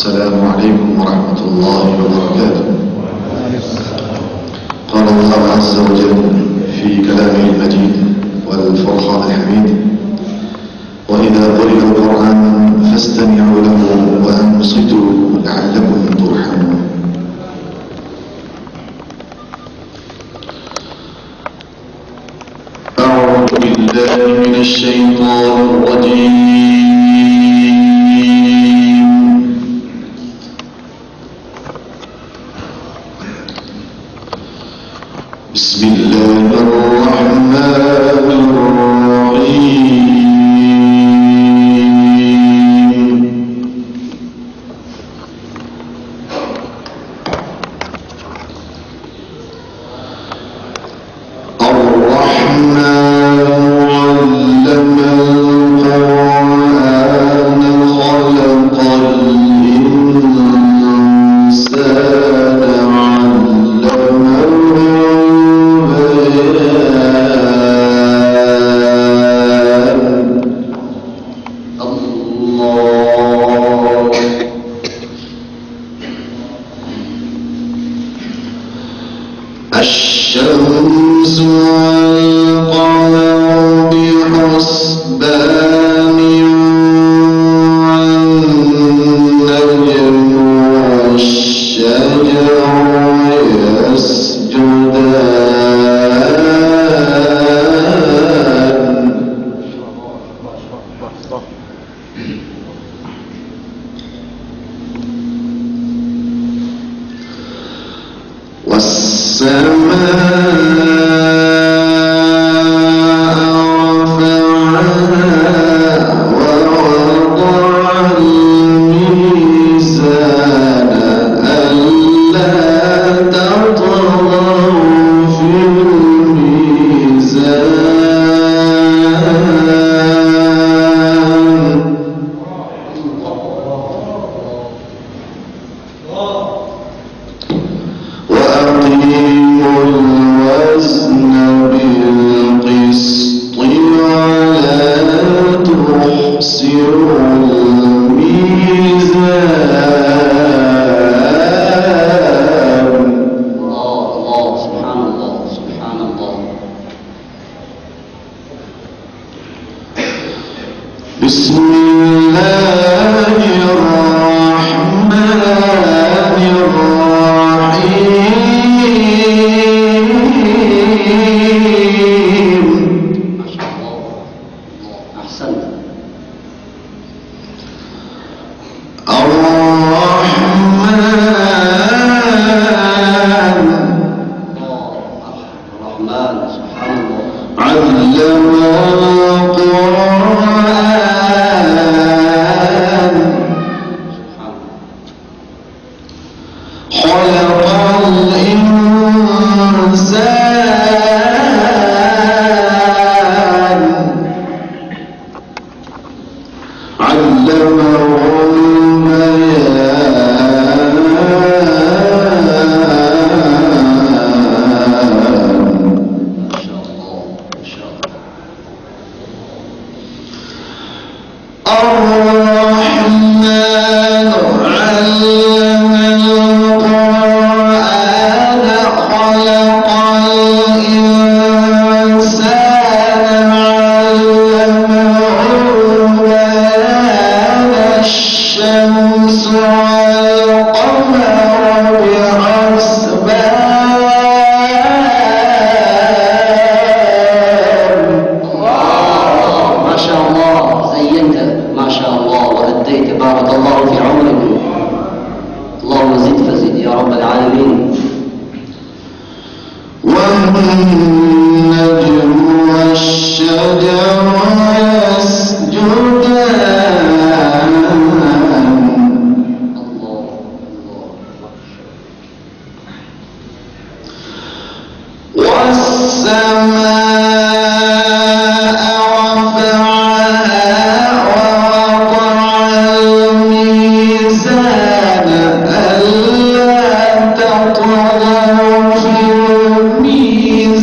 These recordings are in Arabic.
السلام عليكم ورحمة الله وبركاته. قال الله عز وجل في كلامه المجيد والفرقان الحميد: وإذا قرئ القرآن فاستمعوا له وأنصتوا لعلكم ترحمون. أعوذ بالله من الشيطان الرجيم. بسم الله الرحمن الرحيم. الرحمن علم القرآن خلق الإنسان علمه الشمس والقمر بحسبان والنجم والشجر يسجدان والسماء رفعها ووضع الميزان ألا تطغوا في الميزان وأقيموا الوزن بالقسط ولا تخسروا الميزان. الله سبحان الله سبحان الله. بسم الله الرحمن الرحيم. ما شاء الله أحسنت. الرحمن سبحان الله علم القرآن خلق الإنسان علمه البيان. ما شاء الله ما شاء الله. الرحمن علم القرآن خلق الإنسان علمه البيان. الشمس والقمر بحسبان. ما شاء الله زينت ما شاء الله وأديت. بارك الله في عمرك. اللهم زد فزد يا رب العالمين. والنجم والشجر يسجدان. والسماء رفعها ووضع الميزان ألا تطغوا في الميزان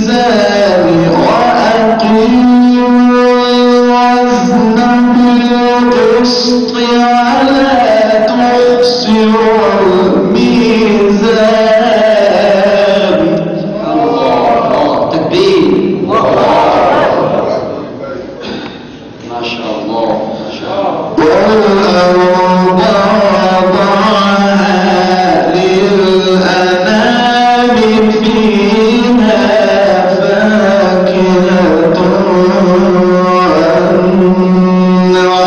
وأقيموا الوزن بالقسط ولا تخسروا تكبير. ما شاء الله ما شاء الله. والأرض وضعها للأنام فيها فاكهة والنخل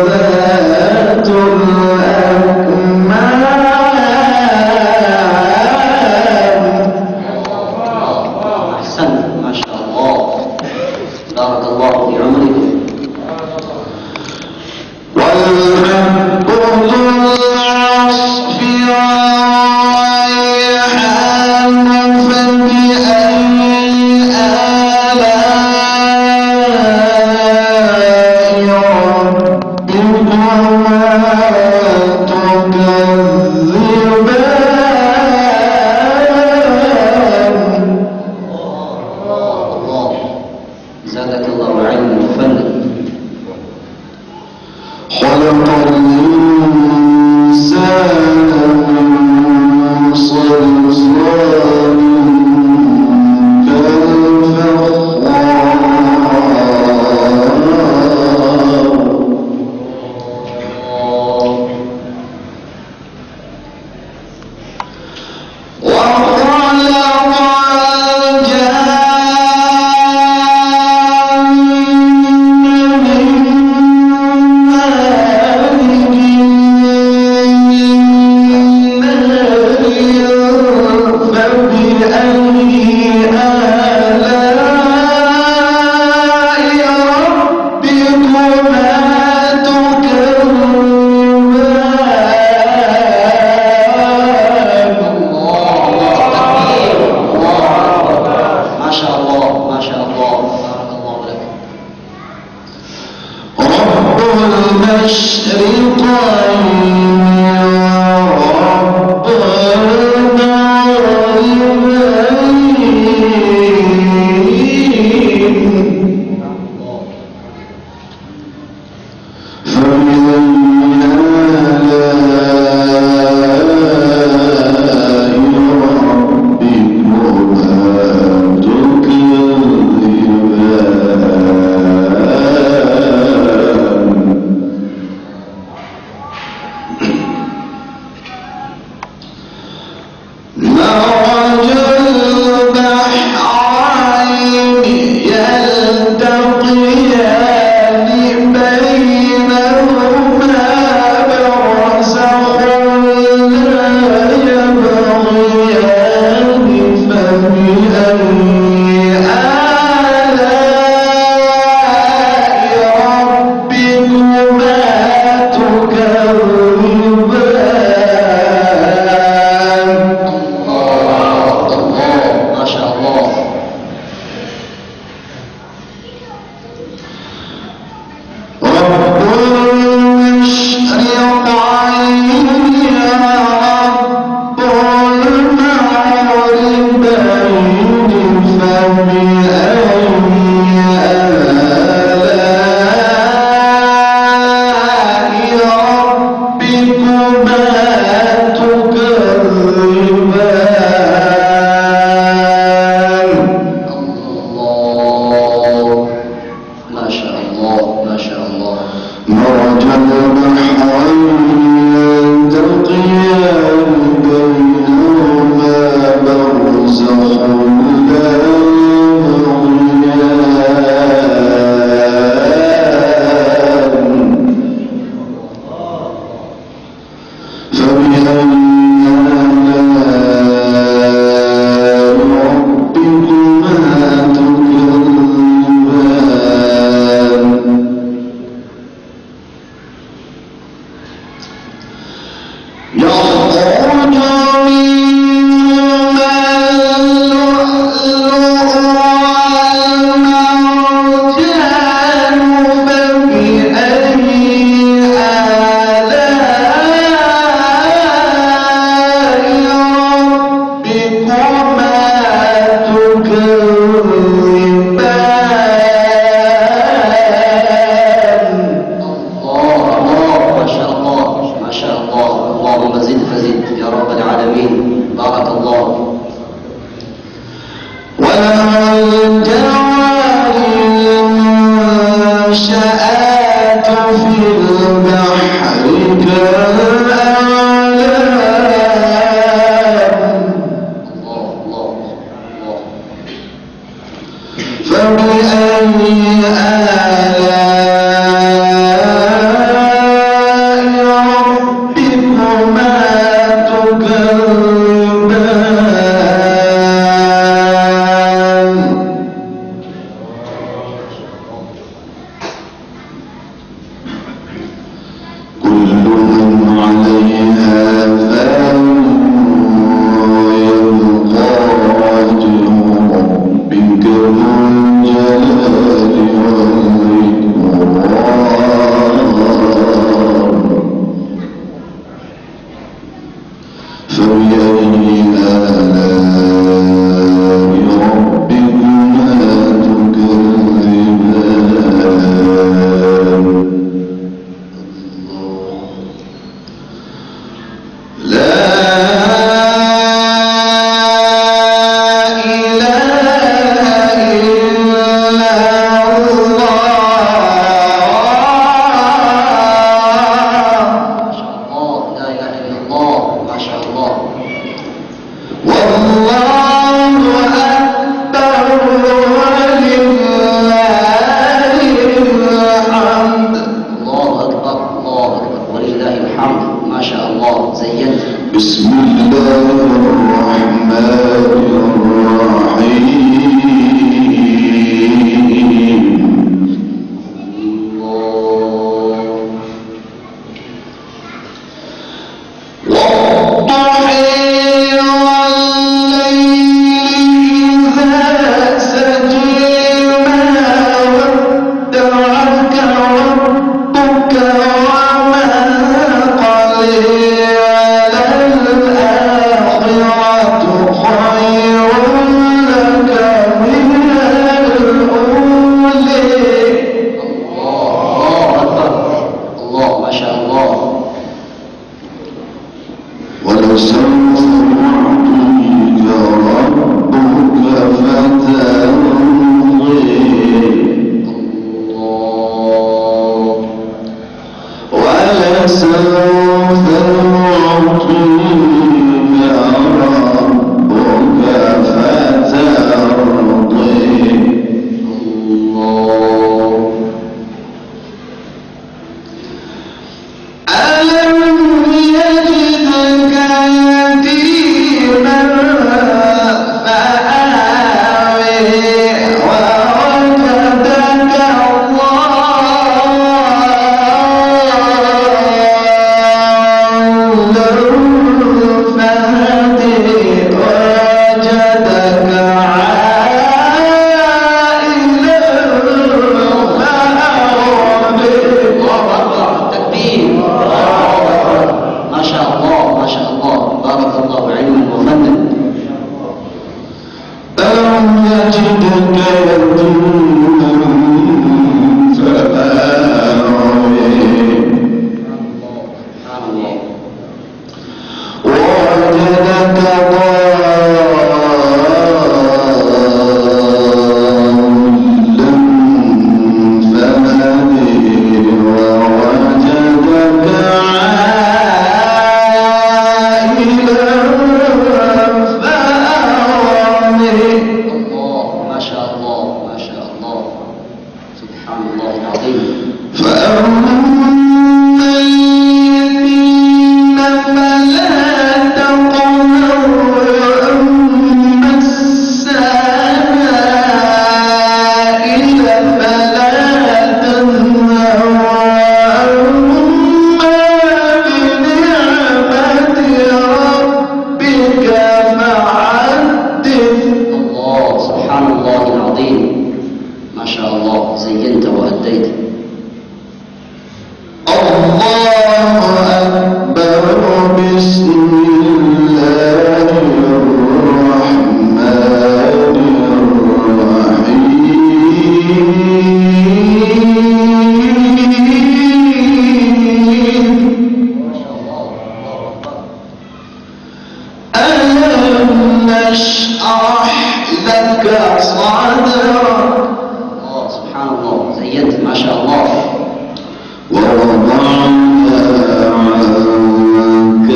ذات الأكمام. أحسنت ما شاء الله، بارك الله في عمركم. والحب ذو العصف والريحان فبأي آلاء ربكما تكذبان. الله زادك الله علما وفنا. خلق الإنسان من صلصال كالفخار وخلق الجان من مارج من نار فبأي آلاء ربكما تكذبان. ما شاء الله ما شاء الله، بارك الله لك. رب المشرقين ورب المغربين فبأي آلاء ربكما تكذبان. نشرح لك صدرك. الله سبحان الله، زينت ما شاء الله. ووضعنا عنك وزرك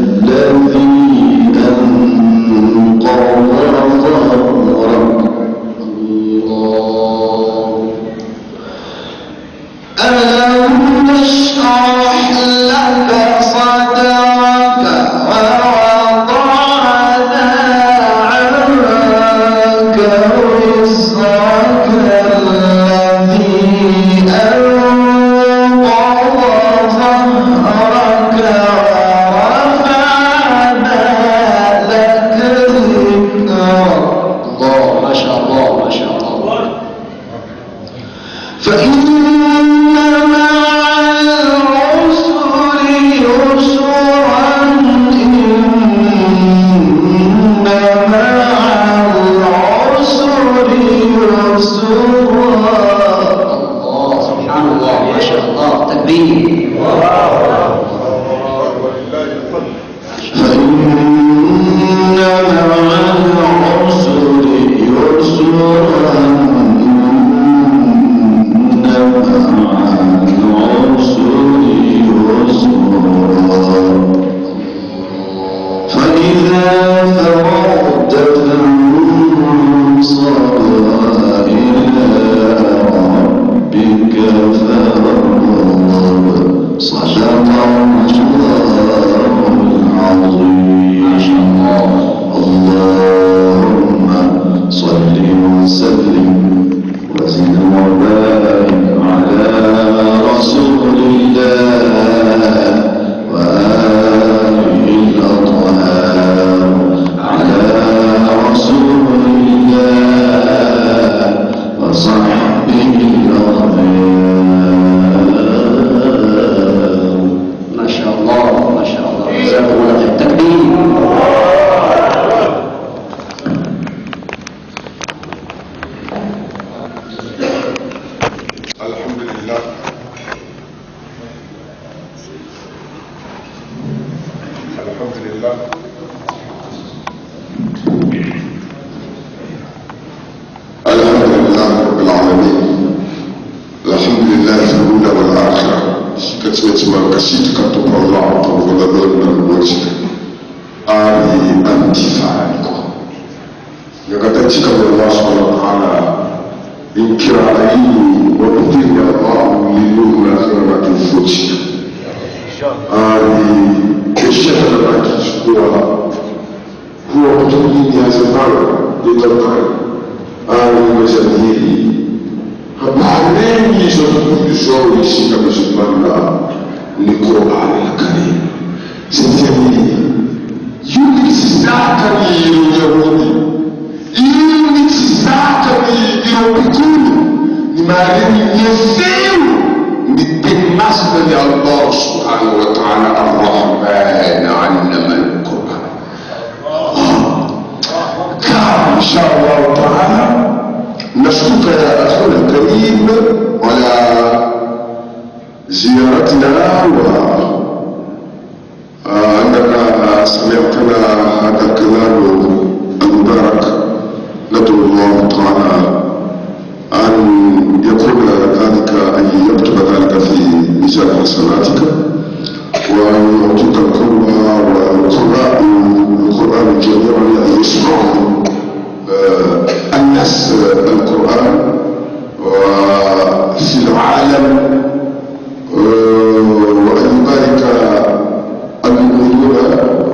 الذي أنقض ظهرك. ألم نشرح لك صدرك ووضعنا عنك وزرك الذي أنقض ظهرك ورفعنا لك ذكرك. الله ما شاء الله ما شاء الله. فإن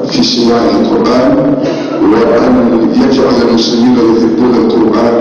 في سماع القرآن، وأن يجعل المسلمين يحبون القرآن